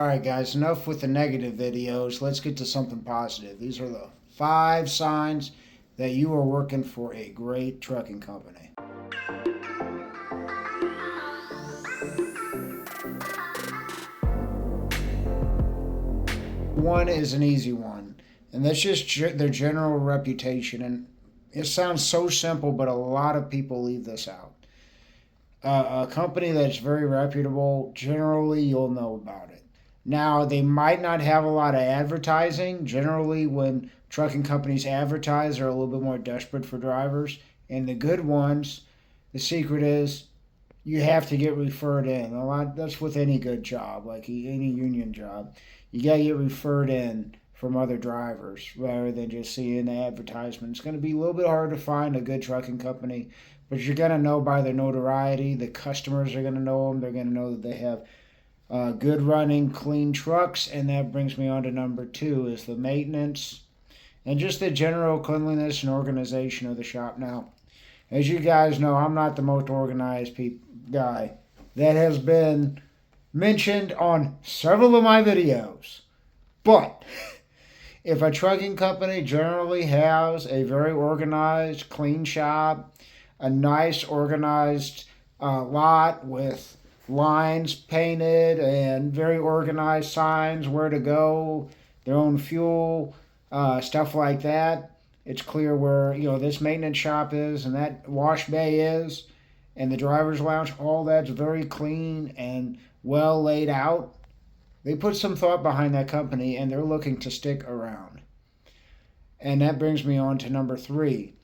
Alright guys, enough with the negative videos. Let's get to something positive. These are the 5 signs that you are working for a great trucking company. One is an easy one, and that's just their general reputation. And it sounds so simple, but a lot of people leave this out. A company that's very reputable, generally you'll know about it. Now, they might not have a lot of advertising. Generally, when trucking companies advertise, they're a little bit more desperate for drivers. And the good ones, the secret is you have to get referred in. A lot that's with any good job, like any union job. You got to get referred in from other drivers rather than just seeing the advertisement. It's going to be a little bit hard to find a good trucking company, but you're going to know by their notoriety. The customers are going to know them. They're going to know that they have good running, clean trucks. And that brings me on to number 2 is the maintenance and just the general cleanliness and organization of the shop. Now, as you guys know, I'm not the most organized guy. That has been mentioned on several of my videos. But if a trucking company generally has a very organized, clean shop, a nice organized lot with lines painted and very organized signs where to go, their own fuel, stuff like that. It's clear where this maintenance shop is and that wash bay is, and the driver's lounge. All that's very clean and well laid out. They put some thought behind that company and they're looking to stick around. And that brings me on to number 3.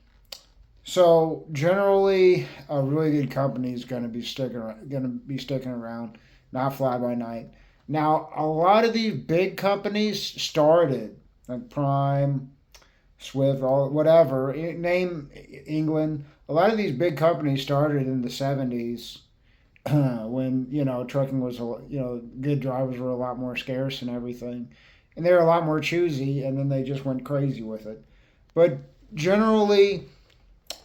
So generally, a really good company is going to be sticking around, not fly by night. Now, a lot of these big companies started like Prime, Swift, all whatever name England. A lot of these big companies started in the 70s when trucking was good drivers were a lot more scarce and everything, and they were a lot more choosy, and then they just went crazy with it. But generally,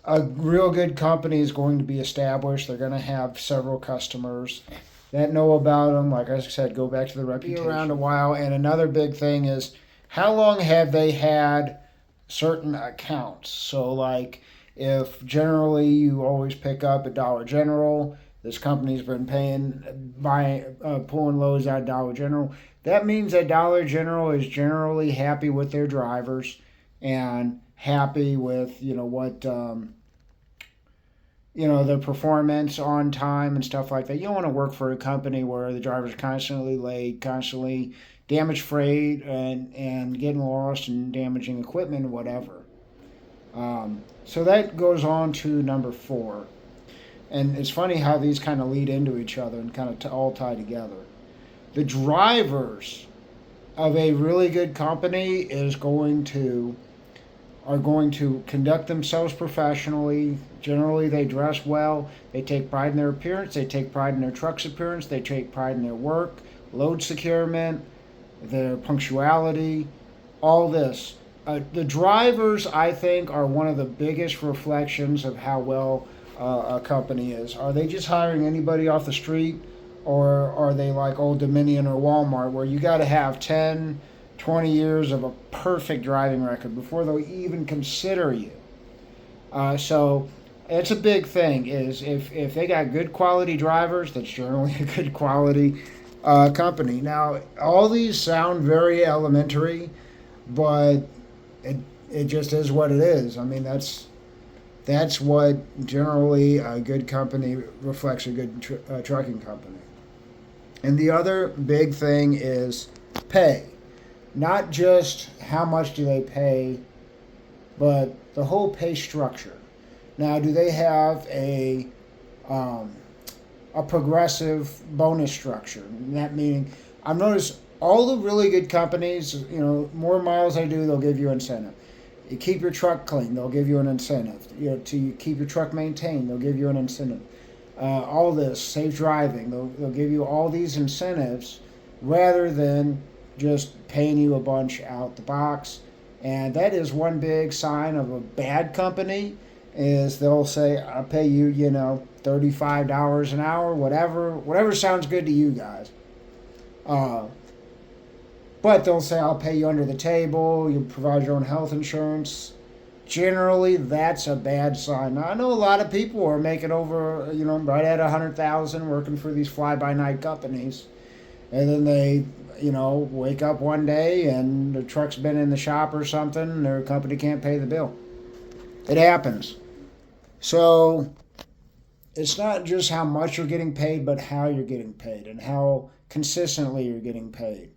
a real good company is going to be established. They're going to have several customers that know about them. Like I said, go back to the reputation. Be around a while. And another big thing is how long have they had certain accounts? So like if generally you always pick up at Dollar General, this company's been pulling loads out of Dollar General. That means that Dollar General is generally happy with their drivers and happy with their performance on time and stuff like that. You don't want to work for a company where the driver's constantly late, constantly damaged freight, and getting lost and damaging equipment or whatever. So that goes on to number 4. And it's funny how these kind of lead into each other and kind of all tie together. The drivers of a really good company are going to conduct themselves professionally. Generally, they dress well. They take pride in their appearance. They take pride in their truck's appearance. They take pride in their work, load securement, their punctuality, all this. The drivers, I think, are one of the biggest reflections of how well a company is. Are they just hiring anybody off the street, or are they like Old Dominion or Walmart, where you got to have 10, 20 years of a perfect driving record before they'll even consider you? So it's a big thing. Is if they got good quality drivers, that's generally a good quality company. Now, all these sound very elementary, but it just is what it is. I mean, that's what generally a good company reflects a good trucking company. And the other big thing is pay. Not just how much do they pay, but the whole pay structure. Now, do they have a progressive bonus structure? And that meaning, I've noticed all the really good companies, more miles they do, they'll give you incentive. You keep your truck clean, they'll give you an incentive. To keep your truck maintained, they'll give you an incentive. All this, safe driving, they'll give you all these incentives rather than just paying you a bunch out the box. And that is one big sign of a bad company, is they'll say, I'll pay you, $35 an hour, whatever sounds good to you guys. But they'll say, I'll pay you under the table, you provide your own health insurance. Generally, that's a bad sign. Now, I know a lot of people are making over, right at 100,000 working for these fly-by-night companies. And then they, wake up one day and the truck's been in the shop or something, and their company can't pay the bill. It happens. So it's not just how much you're getting paid, but how you're getting paid and how consistently you're getting paid.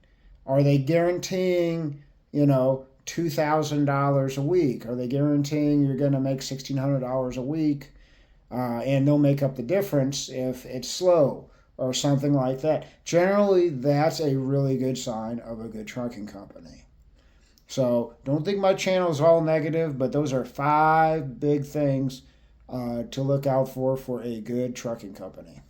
Are they guaranteeing, $2,000 a week? Are they guaranteeing you're going to make $1,600 a week, and they'll make up the difference if it's slow or something like that? Generally, that's a really good sign of a good trucking company. So don't think my channel is all negative, but those are 5 big things to look out for a good trucking company.